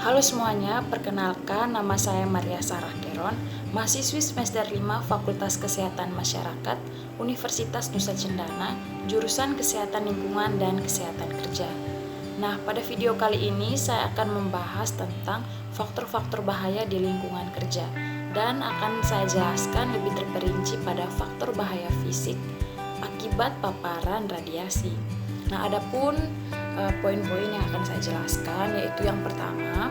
Halo semuanya, perkenalkan nama saya Maria Sarah Keron, mahasiswi semester 5 Fakultas Kesehatan Masyarakat, Universitas Nusa Cendana, jurusan Kesehatan Lingkungan dan Kesehatan Kerja. Nah, pada video kali ini saya akan membahas tentang faktor-faktor bahaya di lingkungan kerja dan akan saya jelaskan lebih terperinci pada faktor bahaya fisik akibat paparan radiasi. Nah, adapun poin-poin yang akan saya jelaskan yaitu yang pertama,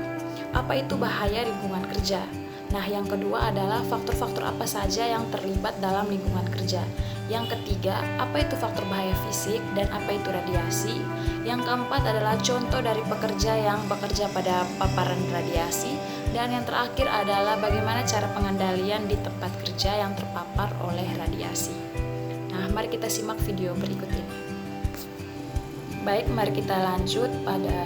apa itu bahaya lingkungan kerja? Nah, yang kedua adalah faktor-faktor apa saja yang terlibat dalam lingkungan kerja. Yang ketiga, apa itu faktor bahaya fisik dan apa itu radiasi? Yang keempat adalah contoh dari pekerja yang bekerja pada paparan radiasi. Dan yang terakhir adalah bagaimana cara pengendalian di tempat kerja yang terpapar oleh radiasi. Nah, mari kita simak video berikut ini. Baik, mari kita lanjut pada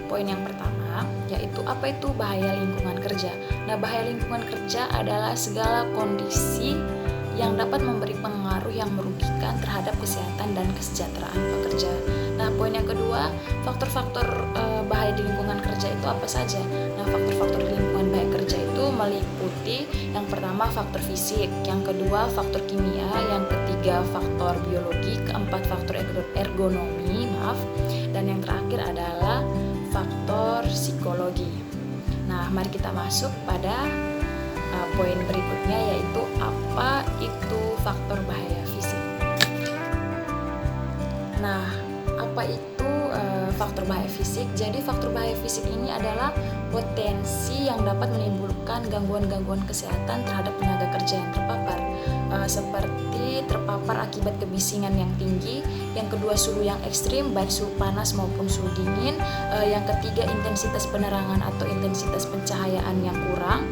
poin yang pertama, yaitu apa itu bahaya lingkungan kerja. Nah, bahaya lingkungan kerja adalah segala kondisi yang dapat memberi pengaruh yang merugikan terhadap kesehatan dan kesejahteraan pekerja. Nah, poin yang kedua, faktor-faktor bahaya di lingkungan kerja itu apa saja? Nah, faktor-faktor di lingkungan bahaya kerja itu meliputi yang pertama faktor fisik, yang kedua faktor kimia, yang ketiga faktor biologi, keempat faktor ergonomi, dan yang terakhir adalah faktor psikologi. Nah, mari kita masuk pada poin berikutnya, yaitu apa itu faktor bahaya fisik. Nah, apa itu faktor bahaya fisik? Jadi faktor bahaya fisik ini adalah potensi yang dapat menimbulkan gangguan-gangguan kesehatan terhadap tenaga kerja yang terpapar, seperti terpapar akibat kebisingan yang tinggi, yang kedua suhu yang ekstrim baik suhu panas maupun suhu dingin, yang ketiga intensitas penerangan atau intensitas pencahayaan yang kurang,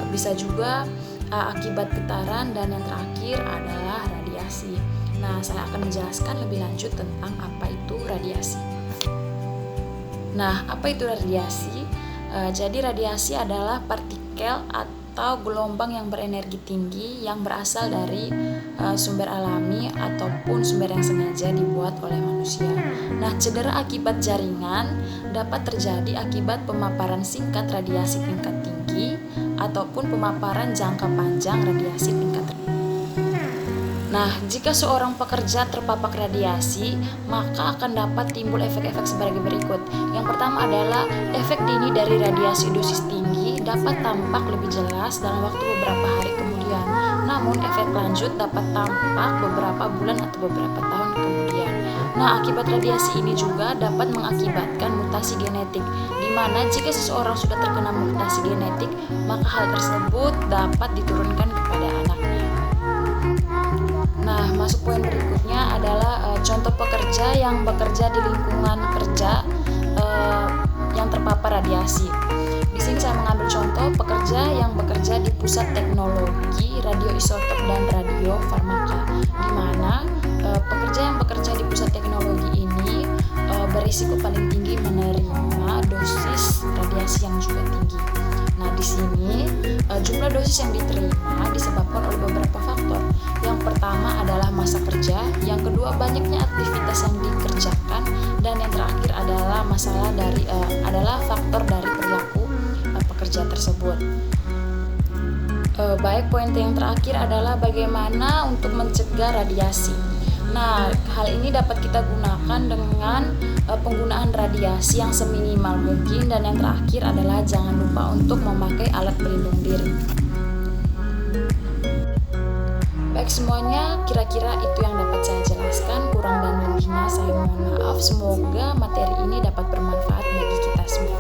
bisa juga akibat getaran, dan yang terakhir adalah radiasi. Nah, saya akan menjelaskan lebih lanjut tentang apa itu radiasi. Nah, apa itu radiasi? Jadi radiasi adalah partikel atau gelombang yang berenergi tinggi yang berasal dari sumber alami ataupun sumber yang sengaja dibuat oleh manusia. Nah, cedera akibat jaringan dapat terjadi akibat pemaparan singkat radiasi tingkat tinggi ataupun pemaparan jangka panjang radiasi tingkat rendah. Nah, jika seorang pekerja terpapar radiasi, maka akan dapat timbul efek-efek sebagai berikut. Yang pertama adalah efek dini dari radiasi dosis tinggi dapat tampak lebih jelas dalam waktu beberapa hari kemudian. Namun, efek lanjut dapat tampak beberapa bulan atau beberapa tahun kemudian. Nah, akibat radiasi ini juga dapat mengakibatkan mutasi genetik, di mana jika seseorang sudah terkena mutasi genetik, maka hal tersebut dapat diturunkan kepada anaknya. Nah, masuk poin berikutnya adalah contoh pekerja yang bekerja di lingkungan kerja yang terpapar radiasi. Di sini saya mengambil contoh pekerja yang bekerja di pusat teknologi radioisotop dan radiofarmaka, di mana pekerja yang bekerja di pusat teknologi ini berisiko paling tinggi menerima dosis radiasi yang juga tinggi. Nah, di sini jumlah dosis yang diterima disebabkan oleh beberapa faktor. Yang pertama adalah masa kerja, yang kedua banyaknya aktivitas yang dikerjakan, dan yang terakhir adalah adalah faktor dari perilaku pekerja tersebut. Baik, poin yang terakhir adalah bagaimana untuk mencegah radiasi. Nah, hal ini dapat kita gunakan dengan penggunaan radiasi yang seminimal mungkin, dan yang terakhir adalah jangan lupa untuk memakai alat pelindung diri. Baik semuanya, kira-kira itu yang dapat saya jelaskan. Kurang dan lebihnya saya mohon maaf. Semoga materi ini dapat bermanfaat bagi kita semua.